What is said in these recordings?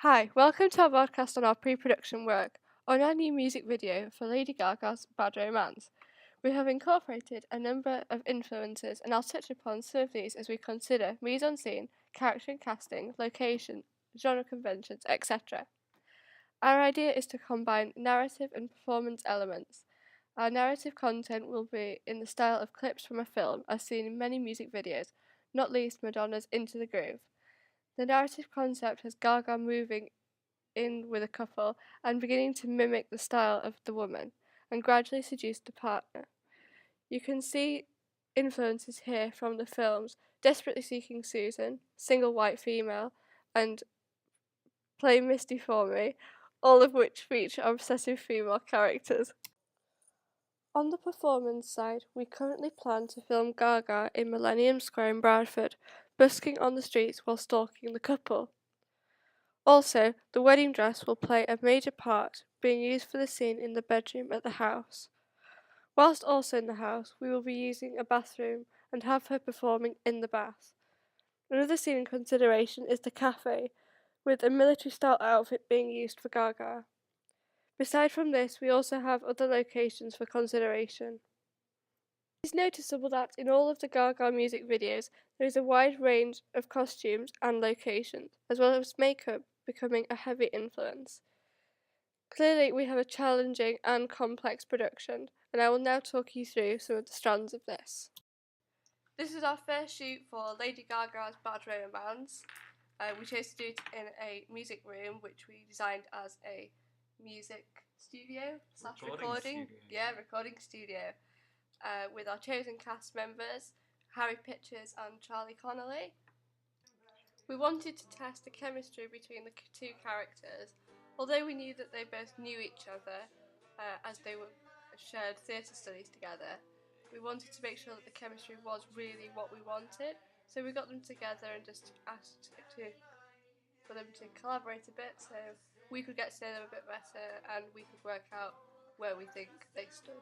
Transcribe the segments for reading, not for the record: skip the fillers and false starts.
Hi, welcome to our podcast on our pre-production work on our new music video for Lady Gaga's Bad Romance. We have incorporated a number of influences and I'll touch upon some of these as we consider mise-en-scene, character and casting, location, genre conventions, etc. Our idea is to combine narrative and performance elements. Our narrative content will be in the style of clips from a film as seen in many music videos, not least Madonna's Into the Groove. The narrative concept has Gaga moving in with a couple and beginning to mimic the style of the woman and gradually seduce the partner. You can see influences here from the films Desperately Seeking Susan, Single White Female, and Play Misty for Me, all of which feature obsessive female characters. On the performance side, we currently plan to film Gaga in Millennium Square in Bradford, busking on the streets while stalking the couple. Also, the wedding dress will play a major part, being used for the scene in the bedroom at the house. Whilst also in the house, we will be using a bathroom and have her performing in the bath. Another scene in consideration is the cafe, with a military style outfit being used for Gaga. Beside from this, we also have other locations for consideration. It is noticeable that in all of the Gaga music videos, there is a wide range of costumes and locations, as well as makeup becoming a heavy influence. Clearly, we have a challenging and complex production, and I will now talk you through some of the strands of this. This is our first shoot for Lady Gaga's Bad Romance. We chose to do it in a music room, which we designed as a music studio slash recording studio, with our chosen cast members, Harry Pitchers and Charlie Connolly. We wanted to test the chemistry between the two characters, although we knew that they both knew each other, as they were shared theatre studies together. We wanted to make sure that the chemistry was really what we wanted, so we got them together and just asked for them to collaborate a bit so we could get to know them a bit better and we could work out where we think they stood.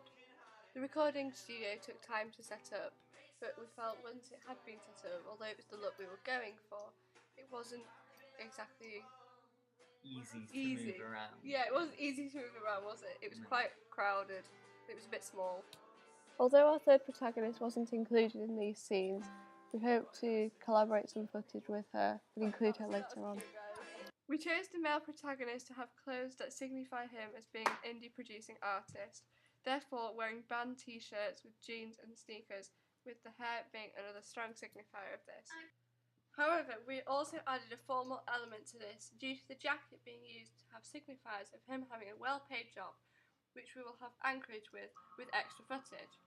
The recording studio took time to set up, but we felt once it had been set up, although it was the look we were going for, it wasn't exactly easy to move around. Yeah, it wasn't easy to move around, was it? It was quite crowded. It was a bit small. Although our third protagonist wasn't included in these scenes, we hope to collaborate some footage with her and include her later on. We chose the male protagonist to have clothes that signify him as being an indie producing artist, therefore wearing band t-shirts with jeans and sneakers, with the hair being another strong signifier of this. However, we also added a formal element to this due to the jacket being used to have signifiers of him having a well-paid job, which we will have anchorage with extra footage.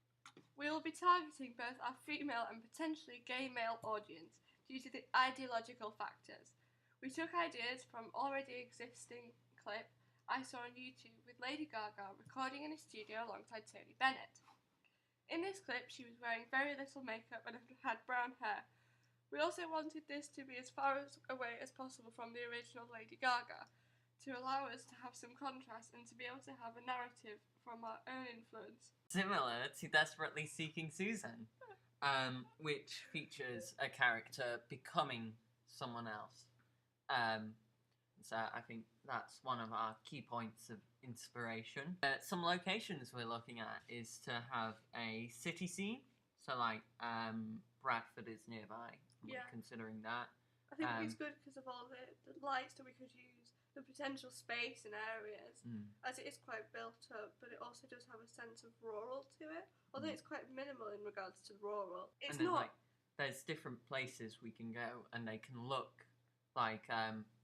We will be targeting both our female and potentially gay male audience due to the ideological factors. We took ideas from already existing clip I saw on YouTube with Lady Gaga recording in a studio alongside Tony Bennett. In this clip, she was wearing very little makeup and had brown hair. We also wanted this to be as far away as possible from the original Lady Gaga, to allow us to have some contrast and to be able to have a narrative from our own influence. Similar to Desperately Seeking Susan, which features a character becoming someone else. So I think that's one of our key points of inspiration. Some locations we're looking at is to have a city scene, so like Bradford is nearby. Yeah. We're considering that. I think it's good because of all the lights that we could use, the potential space and areas, as it is quite built up, but it also does have a sense of rural to it, although it's quite minimal in regards to rural. It's and then, not. There's different places we can go, and they can look like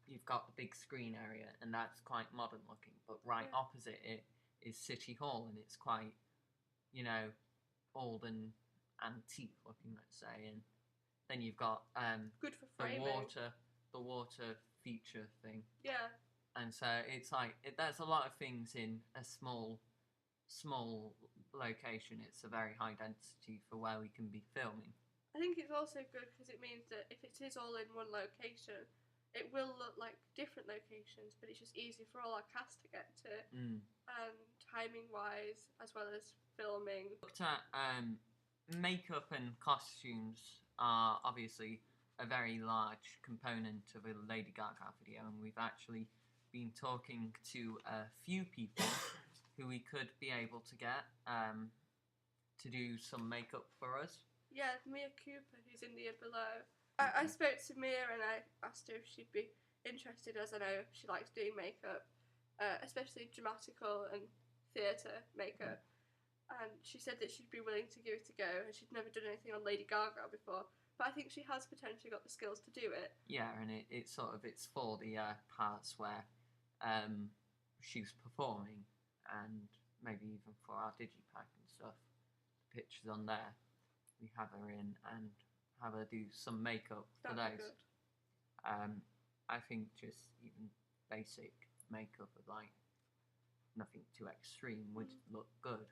you've got the big screen area, and that's quite modern looking. But opposite it is City Hall, and it's quite, old and antique looking, let's say. And then you've got good for framing. the water feature thing. Yeah. And so it's there's a lot of things in a small location. It's a very high density for where we can be filming. I think it's also good because it means that if it is all in one location, it will look like different locations, but it's just easier for all our cast to get to, and timing wise as well as filming. Looked at makeup and costumes are obviously a very large component of a Lady Gaga video, and we've actually been talking to a few people who we could be able to get to do some makeup for us. Yeah, Mia Cooper, who's in the below. I spoke to Mia and I asked her if she'd be interested, as I know she likes doing makeup, especially dramatical and theatre makeup. And she said that she'd be willing to give it a go, and she'd never done anything on Lady Gaga before. But I think she has potentially got the skills to do it. Yeah, and it's for the parts where she's performing, and maybe even for our digipack and stuff. The pictures on there, we have her in and have her do some makeup for That'd be those. good. I think just even basic makeup of like nothing too extreme would look good.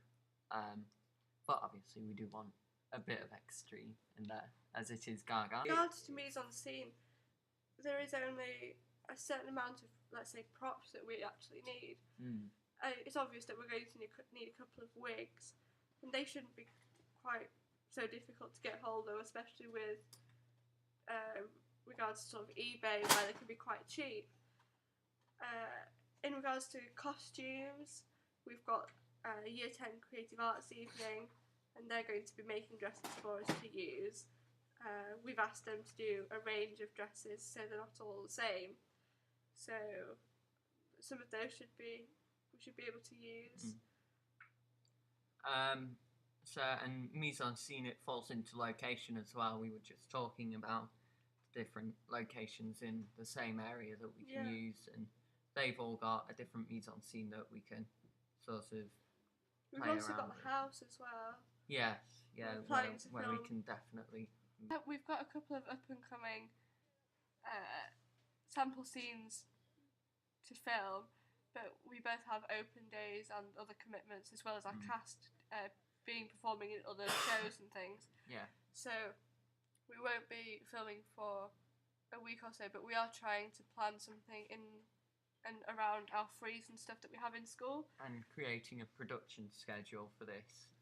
But obviously we do want a bit of extreme in there, as it is Gaga. In regards to mise en scene, there is only a certain amount of, let's say, props that we actually need. It's obvious that we're going to need a couple of wigs, and they shouldn't be quite so difficult to get hold of, especially with regards to sort of eBay, where they can be quite cheap. In regards to costumes, we've got Year 10 Creative Arts Evening, and they're going to be making dresses for us to use. We've asked them to do a range of dresses so they're not all the same. So some of those we should be able to use. And mise en scene, it falls into location as well. We were just talking about different locations in the same area that we can use, and they've all got a different mise en scene that we can sort of We've also got the house as well. Yes, yeah, where we can definitely... We've got a couple of up-and-coming sample scenes to film, but we both have open days and other commitments, as well as our cast performing in other shows and things. Yeah. So we won't be filming for a week or so, but we are trying to plan something in and around our frees and stuff that we have in school. And creating a production schedule for this,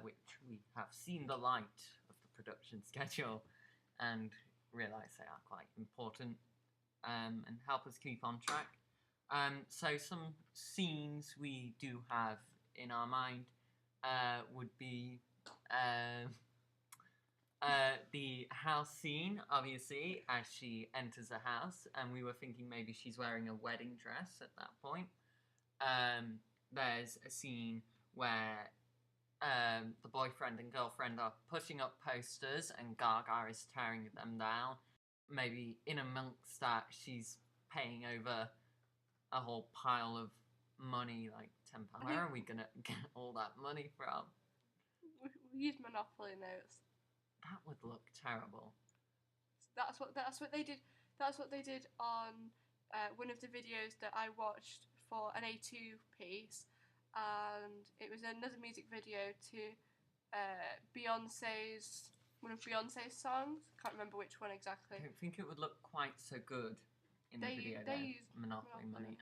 which we have seen the light of the production schedule and realise they are quite important and help us keep on track. So some scenes we do have in our mind would be the house scene, obviously, as she enters the house, and we were thinking maybe she's wearing a wedding dress at that point. There's a scene where the boyfriend and girlfriend are putting up posters and Gaga is tearing them down. Maybe in amongst that, she's paying over a whole pile of money, like £10. Where are we going to get all that money from? We use Monopoly notes. That would look terrible. That's what they did. That's what they did on one of the videos that I watched for an A2 piece, and it was another music video to one of Beyonce's songs. Can't remember which one exactly. I don't think it would look quite so good in the video. They used Monopoly money.